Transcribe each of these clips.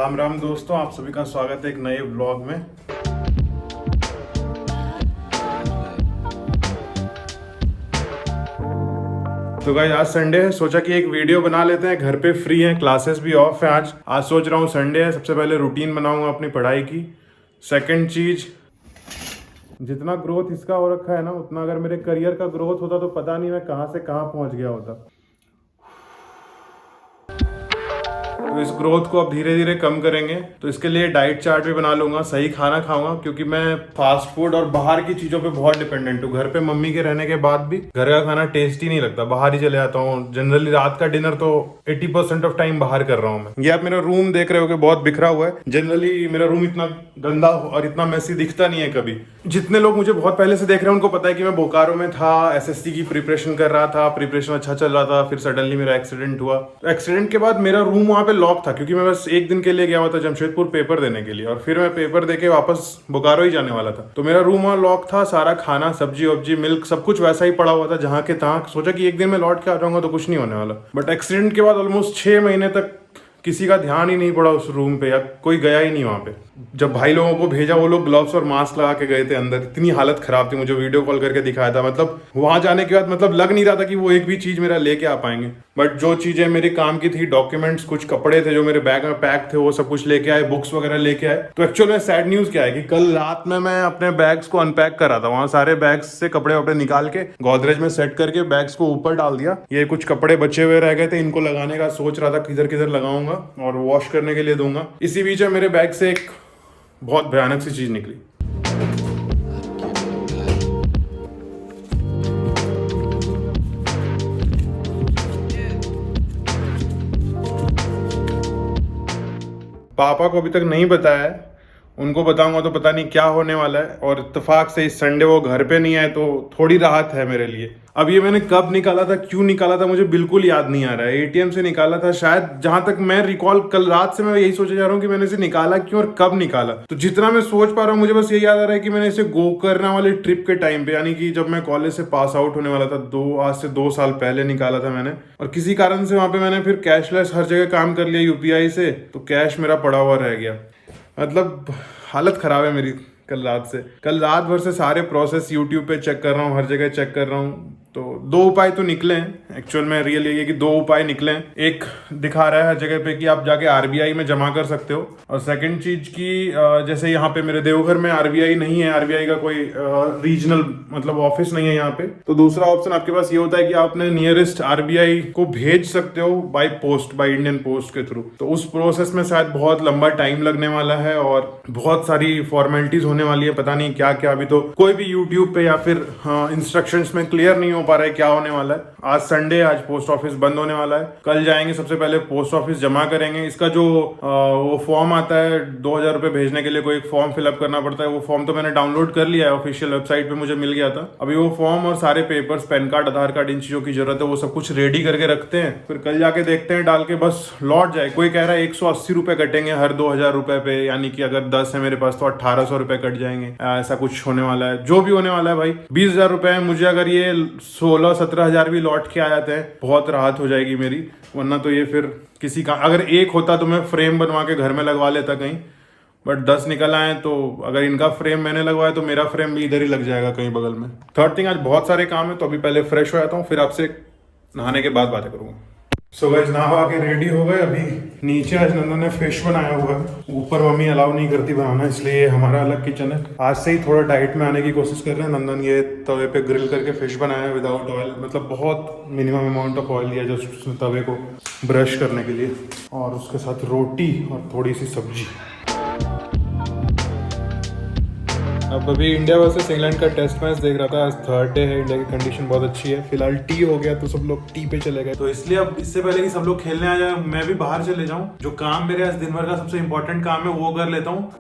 राम राम दोस्तों, आप सभी का स्वागत है एक नए व्लॉग में। तो गाइस आज संडे है, सोचा कि एक वीडियो बना लेते हैं। घर पे फ्री हैं, क्लासेस भी ऑफ है। आज सोच रहा हूँ संडे है, सबसे पहले रूटीन बनाऊंगा अपनी पढ़ाई की। सेकंड चीज, जितना ग्रोथ इसका हो रखा है ना, उतना अगर मेरे करियर का ग्रोथ होता तो पता नहीं मैं कहाँ से कहाँ पहुँच गया होता। तो इस ग्रोथ को अब धीरे धीरे कम करेंगे, तो इसके लिए डाइट चार्ट भी बना लूंगा, सही खाना खाऊंगा, क्योंकि मैं फास्ट फूड और बाहर की चीजों पे बहुत डिपेंडेंट हूँ। घर पे मम्मी के रहने के बाद भी घर का खाना टेस्टी नहीं लगता, बाहर ही चले जाता हूँ। जनरली रात का डिनर तो 80% ऑफ टाइम बाहर कर रहा हूँ मैं। ये आप मेरा रूम देख रहे हो कि बहुत बिखरा हुआ है। जनरली मेरा रूम इतना गंदा और इतना मैसी दिखता नहीं है कभी। जितने लोग मुझे बहुत पहले से देख रहे हैं उनको पता है कि मैं बोकारो में था, एसएससी की प्रिपरेशन कर रहा था, प्रिपरेशन अच्छा चल रहा था, फिर सडनली मेरा एक्सीडेंट हुआ। एक्सीडेंट के बाद मेरा रूम वहाँ पे लॉक था, क्योंकि मैं बस एक दिन के लिए गया हुआ था जमशेदपुर पेपर देने के लिए, और फिर मैं पेपर देके वापस बोकारो ही जाने वाला था। तो मेरा रूम वहाँ लॉक था, सारा खाना, सब्जी वब्जी, मिल्क, सब कुछ वैसा ही पड़ा हुआ था जहाँ के तहाँ। सोचा कि एक दिन में लौट के आ जाऊंगा तो कुछ नहीं होने वाला, बट एक्सीडेंट के बाद ऑलमोस्ट 6 महीने तक किसी का ध्यान ही नहीं पड़ा उस रूम पे, या कोई गया ही नहीं वहाँ पे। जब भाई लोगों को भेजा, वो लोग ग्लव्स और मास्क लगा के गए थे अंदर। इतनी हालत खराब थी, मुझे वीडियो कॉल करके दिखाया था। मतलब वहां जाने के बाद मतलब लग नहीं रहा था कि वो एक भी चीज मेरा लेके आ पाएंगे। बट जो चीजें मेरे काम की थी, डॉक्यूमेंट्स, कुछ कपड़े थे जो मेरे बैग में पैक थे, वो सब कुछ लेके आए, बुक्स वगैरह लेके आए। तो एक्चुअल में सैड न्यूज क्या है कि कल रात में मैं अपने बैग्स को अनपैक कर रहा था। वहां सारे बैग्स से कपड़े वपड़े निकाल के गोदरेज में सेट करके बैग्स को ऊपर डाल दिया। ये कुछ कपड़े बचे हुए रह गए थे, इनको लगाने का सोच रहा था, किधर किधर लगाऊंगा और वॉश करने के लिए दूंगा। इसी बीच में मेरे बैग से एक बहुत भयानक सी चीज निकली। पापा को अभी तक नहीं बताया है, उनको बताऊंगा तो पता नहीं क्या होने वाला है। और इत्तेफाक से इस संडे वो घर पे नहीं आए तो थोड़ी राहत है मेरे लिए। अब ये मैंने कब निकाला था, क्यों निकाला था, मुझे बिल्कुल याद नहीं आ रहा है। एटीएम से निकाला था शायद, जहां तक मैं रिकॉल, कल रात से मैं यही सोचे जा रहा हूँ कि मैंने इसे निकाला क्यों और कब निकाला। तो जितना मैं सोच पा रहा हूँ, मुझे बस यही याद आ रहा है कि मैंने इसे गोकर्णा वाले ट्रिप के टाइम पे, यानी कि जब मैं कॉलेज से पास आउट होने वाला था, आज से 2 साल पहले निकाला था मैंने। और किसी कारण से वहां पे मैंने फिर कैशलेस हर जगह काम कर लिया यूपीआई से, तो कैश मेरा पड़ा हुआ रह गया। मतलब हालत खराब है मेरी कल रात से। कल रात भर से सारे प्रोसेस यूट्यूब पे चेक कर रहा हूँ, हर जगह चेक कर रहा हूँ। तो 2 उपाय तो निकले हैं एक्चुअल में, रियल ये कि 2 उपाय निकले हैं। एक दिखा रहा है हर जगह पे कि आप जाके आरबीआई में जमा कर सकते हो, और सेकंड चीज की जैसे यहाँ पे मेरे देवघर में आरबीआई नहीं है, आरबीआई का कोई रीजनल मतलब ऑफिस नहीं है यहाँ पे। तो दूसरा ऑप्शन आपके पास ये होता है कि आप अपने नियरेस्ट आरबीआई को भेज सकते हो by post, by Indian post के थ्रू। तो उस प्रोसेस में शायद बहुत लंबा टाइम लगने वाला है और बहुत सारी फॉर्मेलिटीज होने वाली है, पता नहीं क्या क्या। अभी तो कोई भी यूट्यूब पे या फिर इंस्ट्रक्शंस में क्लियर नहीं हो पा रहा है क्या होने वाला है। आज संडे, आज पोस्ट ऑफिस बंद होने वाला है। कल जाएंगे, सबसे पहले पोस्ट ऑफिस जमा करेंगे। इसका जो वो फॉर्म आता है 2000 रुपए भेजने के लिए, कोई एक फॉर्म फिलअप करना पड़ता है। वो फॉर्म तो मैंने डाउनलोड कर लिया है, ऑफिशियल वेबसाइट पे मुझे मिल गया था। अभी वो फॉर्म और सारे पेपर्स, पैन कार्ड, आधार कार्ड, इन चीजों की जरूरत है, वो सब कुछ रेडी करके रखते हैं। फिर कल जाके देखते हैं, डाल के बस लौट जाए। कोई कह रहा है 180 रुपए कटेंगे हर 2000 रुपए पे, यानी कि अगर 10 है मेरे पास तो 1800 रुपए कट जाएंगे। ऐसा कुछ होने वाला है। जो भी होने वाला है भाई, 20,000 रुपए है। मुझे अगर ये 16-17 हजार भी लौट के आ जाते हैं, बहुत राहत हो जाएगी मेरी। वरना तो ये फिर किसी का, अगर एक होता तो मैं फ्रेम बनवा के घर में लगवा लेता कहीं, बट 10 निकल आए तो अगर इनका फ्रेम मैंने लगवाया तो मेरा फ्रेम भी इधर ही लग जाएगा कहीं बगल में। थर्ड थिंग, आज बहुत सारे काम है, तो अभी पहले फ्रेश हो जाता हूँ, फिर आपसे नहाने के बाद बातें करूंगा। सो गाइस, नहा के रेडी हो गए। अभी नीचे आज नंदन ने फिश बनाया हुआ है, ऊपर मम्मी अलाउ नहीं करती बनाना, इसलिए हमारा अलग किचन है। आज से ही थोड़ा डाइट में आने की कोशिश कर रहे हैं। नंदन ये तवे पे ग्रिल करके फिश बनाया है विदाउट ऑयल, मतलब बहुत मिनिमम अमाउंट ऑफ ऑयल लिया जस्ट तवे को ब्रश करने के लिए, और उसके साथ रोटी और थोड़ी सी सब्जी। अब अभी इंडिया वर्सेस इंग्लैंड का टेस्ट मैच देख रहा था। आज थर्ड डे है, इंडिया की कंडीशन बहुत अच्छी है। फिलहाल टी हो गया तो सब लोग टी पे चले गए, तो इसलिए अब इससे पहले कि सब लोग खेलने आ जाए, मैं भी बाहर चले जाऊं। जो काम मेरे आज दिन भर का सबसे इंपॉर्टेंट काम है वो कर लेता हूँ।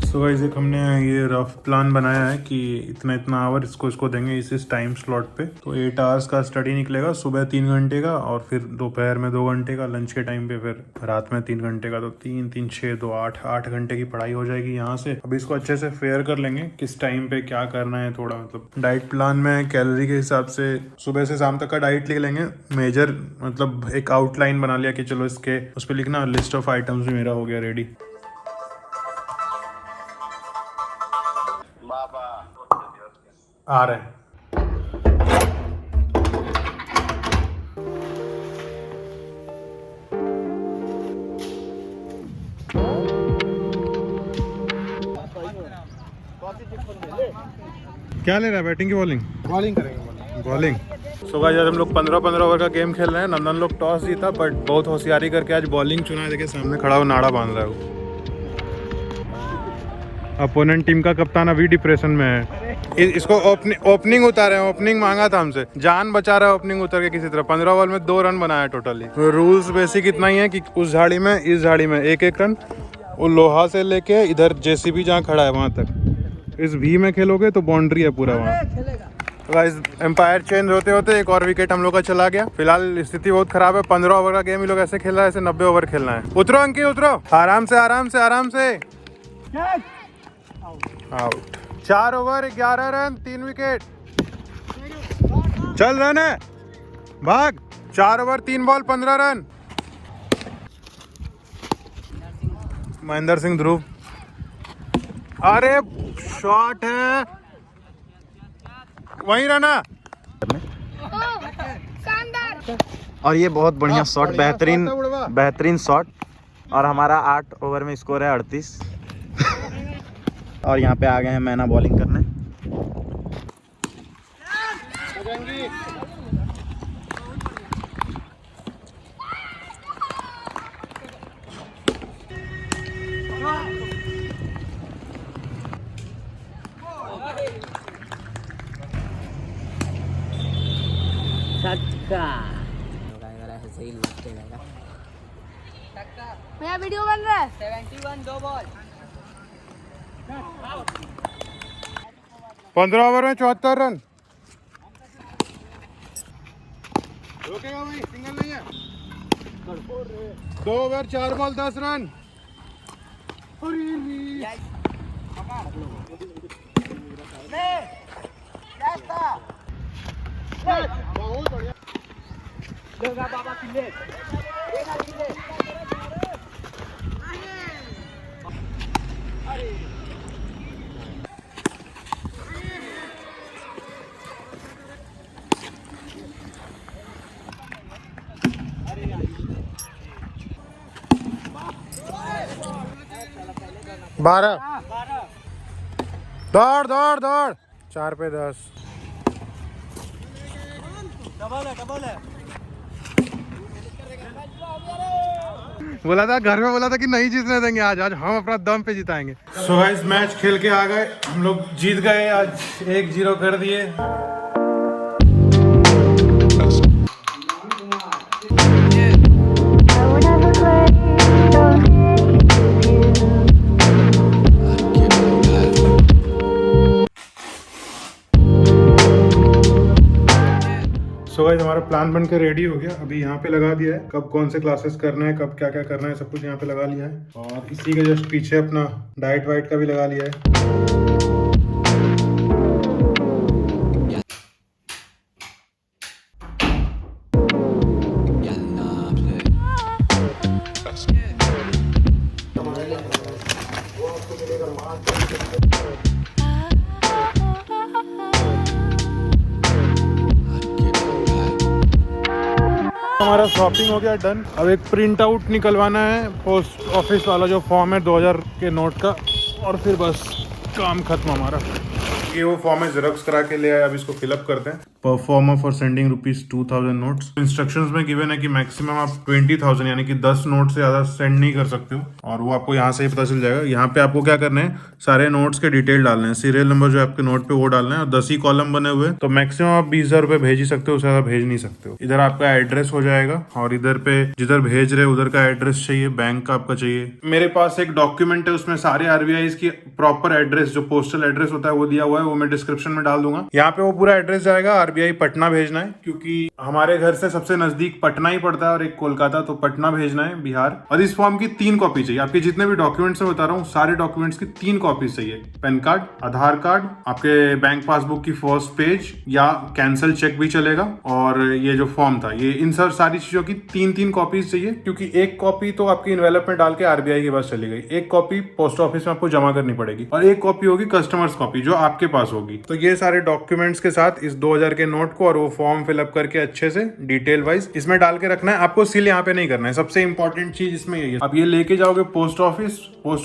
सो गाइस एक हमने ये रफ प्लान बनाया है कि इतना इतना आवर इसको देंगे इस टाइम स्लॉट पे। तो 8 आवर्स का स्टडी निकलेगा, सुबह 3 घंटे का और फिर दोपहर में 2 घंटे का, लंच के टाइम पे फिर रात में 3 घंटे का। तो 3 3 6 2 8 घंटे की पढ़ाई हो जाएगी यहाँ से। अभी इसको अच्छे से फेयर कर लेंगे किस टाइम पे क्या करना है। थोड़ा मतलब डाइट प्लान में कैलोरी के हिसाब से सुबह से शाम तक का डाइट लिख लेंगे। मेजर मतलब एक आउटलाइन बना लिया कि चलो इसके उस पर लिखना, लिस्ट ऑफ आइटम्स भी मेरा हो गया रेडी। आ रहे हैं। क्या ले रहा है, बैटिंग की बॉलिंग? बॉलिंग करेंगे। बॉलिंग। सो गाइस आज हम लोग 15-15 ओवर का गेम खेल रहे हैं। नंदन लोग टॉस जीता बट बहुत होशियारी करके आज बॉलिंग चुना है। देखिए सामने खड़ा हो, नाड़ा बांध रहा है वो। अपोनेंट टीम का कप्तान अभी डिप्रेशन में है। इसको ओपनिंग उतारे हैं, ओपनिंग मांगा था हमसे, जान बचा रहा है ओपनिंग उतर के किसी तरह। 15 ओवर में 2 रन बनाया टोटली। रूल्स बेसिक इतना ही है कि उस झाड़ी में इस झाड़ी में 1-1 रन, वो लोहा से लेके इधर जेसीबी जहाँ खड़ा है वहाँ तक। इस भी में खेलोगे तो बाउंड्री है पूरा वहाँ। गाइस एम्पायर चेंज होते होते एक और विकेट हम लोग का चला गया। फिलहाल स्थिति बहुत खराब है। 15 ओवर का गेम ये लोग ऐसे खेल रहा है ऐसे 90 ओवर खेलना है। उतरो अंकित उतरो, आराम से आराम से आराम से। आउट। 4 over 11 run 3 wicket. चल रन है, भाग। 4 over 3 ball 15 run. Mahendra Singh Dhruv, अरे शॉट है, वही रहना। और ये बहुत बढ़िया शॉट, बेहतरीन शॉट। और हमारा 8 ओवर में स्कोर है 38। और यहाँ पे आ गए हैं मैना बॉलिंग करने। मेरा वीडियो बन रहा है। 71 2 बॉल। 15 ओवर में 74 रन। रोकेगा भाई, सिंगल नहीं है। 2 ओवर 4 बॉल 10 रन। बहुत बढ़िया। 12। दौड़ दौड़ दौड़। 4 पे 10। डबल है। बोला था घर में, बोला था कि नहीं जीतने देंगे आज हम अपना दम पे जिताएंगे। सो गाइस मैच खेल के आ गए हम लोग, जीत गए आज, 1-0 कर दिए। सो गाइस हमारा प्लान बन के रेडी हो गया। अभी यहाँ पे लगा दिया है कब कौन से क्लासेस करना है, कब क्या क्या करना है, सब कुछ यहाँ पे लगा लिया है। और इसी के जस्ट पीछे अपना डाइट वाइट का भी लगा लिया है। हमारा शॉपिंग हो गया डन। अब एक प्रिंट आउट निकलवाना है पोस्ट ऑफिस वाला जो फॉर्म है 2000 के नोट का, और फिर बस काम खत्म हमारा। ये वो फॉर्म है, जेरोक्स करा के ले आया, अब इसको फिलअप करते हैं। Performer for sending ₹2000 notes. Instructions में गिवन है कि मैक्सिमम आप 20,000 यानी कि 10 नोट से ज्यादा सेंड नहीं कर सकते हो, और वो आपको यहाँ से ही पता चल जाएगा। यहाँ पे आपको क्या करना है, सारे नोट्स के डिटेल डालने हैं, सीरियल नंबर जो आपके नोट पे वो डालना है, और 10 ही कॉलम बने हुए, तो मैक्सिमम आप 20,000 रुपए भेज ही सकते हो, उससे ज्यादा भेज नहीं सकते हो। इधर आपका एड्रेस हो जाएगा, और इधर पे जिधर भेज रहे उधर का एड्रेस चाहिए, बैंक का आपका चाहिए। मेरे पास एक डॉक्यूमेंट है, उसमें सारे आरबीआई की प्रॉपर एड्रेस, जो पोस्टल एड्रेस होता है वो दिया हुआ है, वो मैं डिस्क्रिप्शन में डाल दूंगा। यहाँ पे वो पूरा एड्रेस जाएगा। आरबीआई पटना भेजना है, क्योंकि हमारे घर से सबसे नजदीक पटना ही पड़ता है, और एक कोलकाता, तो पटना भेजना है, बिहार। और इस फॉर्म की 3 कॉपी चाहिए। आपके जितने भी डॉक्यूमेंट्स मैं बता रहा हूँ, सारे डॉक्यूमेंट्स की 3 कॉपीज चाहिए। पैन कार्ड, आधार कार्ड, आपके बैंक पासबुक की फर्स्ट पेज, या कैंसिल चेक भी चलेगा, और ये जो फॉर्म था, ये इन सारी चीजों की 3 कॉपीज चाहिए, क्योंकि एक कॉपी तो आपकी इन्वेलप में डाल के आरबीआई के पास चली गई, एक कॉपी पोस्ट ऑफिस में आपको जमा करनी पड़ेगी, और एक कॉपी होगी कस्टमर्स कॉपी जो आपके पास होगी। तो ये सारे डॉक्यूमेंट्स के साथ इस 2000 के नोट को और वो फॉर्म फिलअप करके अच्छे से डिटेल वाइज इसमें डाल के रखना है। आपको सील यहाँ पे नहीं करना है, सबसे इंपॉर्टेंट चीज इसमें यही है। अब ये लेके जाओगे पोस्ट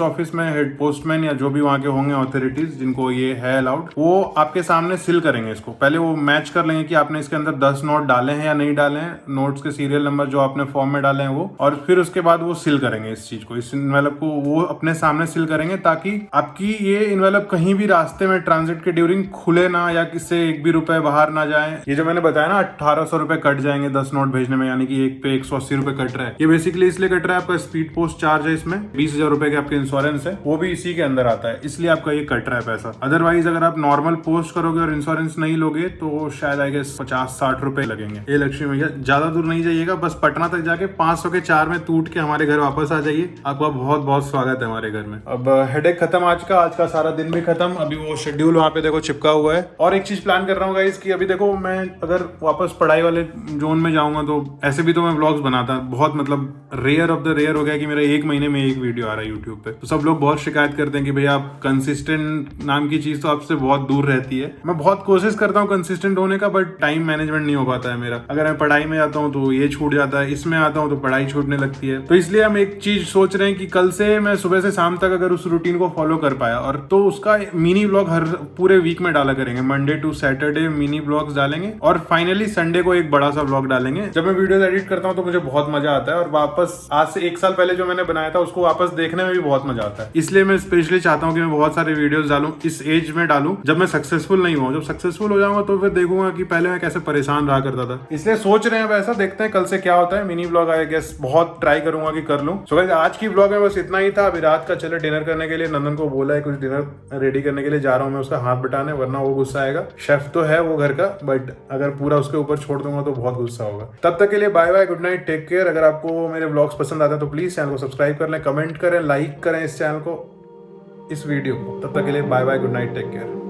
ऑफिस में हेड पोस्टमैन या जो भी वहां के होंगे ऑथोरिटीज जिनको ये है अलाउड, वो आपके सामने सील करेंगे इसको। पहले वो मैच कर लेंगे कि आपने इसके अंदर 10 नोट डाले हैं या नहीं डाले हैं, नोट्स के सीरियल नंबर जो आपने फॉर्म में डाले हैं वो, और फिर उसके बाद वो सील करेंगे इस चीज को, इस इन्वेलप को वो अपने सामने सील करेंगे, ताकि आपकी ये इन्वेलप कहीं भी रास्ते में ट्रांजिट के ड्यूरिंग खुले ना, या किससे एक भी रुपए बाहर ना जाए। ये जो मैंने बताया ना 1800 रुपए कट जाएंगे 10 नोट भेजने में, यानी कि एक पे 180 रुपए कट रहा है। ये बेसिकली इसलिए कट रहा है, आपका स्पीड पोस्ट चार्ज है, इसमें 20,000 रुपए के आपके इंश्योरेंस है, वो भी इसी के अंदर आता है, इसलिए आपका ये कट रहा है पैसा। अदरवाइज अगर आप नॉर्मल पोस्ट करोगे और इंश्योरेंस नहीं लोगे तो शायद आई गेस 50-60 रुपए लगेंगे। ये लक्ष्मी भैया ज्यादा दूर नहीं जाइएगा, बस पटना तक जाके 500 के 4 में टूट के हमारे घर वापस आ जाइए। आपका बहुत बहुत स्वागत है हमारे घर में। अब हेडेक खत्म आज का सारा दिन भी खत्म। अभी वो शेड्यूल वहाँ पे देखो चिपका हुआ है, और एक चीज प्लान कर रहा हूँ गाइस कि अभी देखो मैं अगर वापस पढ़ाई वाले जोन में जाऊंगा तो ऐसे भी तो मैं व्लॉग्स बनाता, बहुत मतलब रेयर ऑफ द रेयर हो गया कि मेरा 1 महीने में एक वीडियो आ रहा है यूट्यूब पे। तो सब लोग बहुत शिकायत करते हैं कि भैया आप कंसिस्टेंट नाम की चीज तो आपसे बहुत दूर रहती है। मैं बहुत कोशिश करता हूँ कंसिस्टेंट होने का, बट टाइम मैनेजमेंट नहीं हो पाता है मेरा। अगर मैं पढ़ाई में जाता हूँ तो ये छूट जाता है, इसमें आता हूँ तो पढ़ाई छूटने लगती है। तो इसलिए हम एक चीज सोच रहे हैं कि कल से मैं सुबह से शाम तक अगर उस रूटीन को फॉलो कर पाया, और तो उसका मिनी ब्लॉग हर पूरे वीक में डाला करेंगे, Monday to Saturday mini blogs डालेंगे, और फाइनली संडे को एक बड़ा सा ब्लॉग डालेंगे। जब मैं वीडियोस एडिट करता हूँ तो मुझे बहुत मजा आता है, और वापस आज से 1 साल पहले जो मैंने बनाया था उसको वापस देखने में भी बहुत मजा आता है। इसलिए मैं स्पेशली चाहता हूँ कि मैं बहुत सारे वीडियोस डालूं, इस एज में डालूं जब मैं सक्सेसफुल नहीं हुआ। जब सक्सेसफुल हो जाऊंगा तो फिर देखूंगा कि पहले मैं कैसे परेशान रहा करता था। इसलिए सोच रहे हैं वैसा, देखते हैं कल से क्या होता है। मिनी ब्लॉग आई गेस बहुत ट्राई करूंगा कि कर लूं। सो गाइस आज की ब्लॉग में बस इतना ही था। अभी रात का चले डिनर करने के लिए, नंदन को बोला है कुछ डिनर रेडी करने के लिए, जा रहा हूं मैं उसका हाथ बटाने, वरना वो गुस्सा आएगा। शेफ तो है वो घर का, बट अगर पूरा उसके ऊपर छोड़ दूंगा तो बहुत गुस्सा होगा। तब तक के लिए bye bye, good night, take care. अगर आपको मेरे ब्लॉग्स पसंद आता है तो प्लीज चैनल को सब्सक्राइब कर लें, कमेंट करें, लाइक करें इस चैनल को, इस वीडियो को। तब तक के लिए bye bye, good night, take care.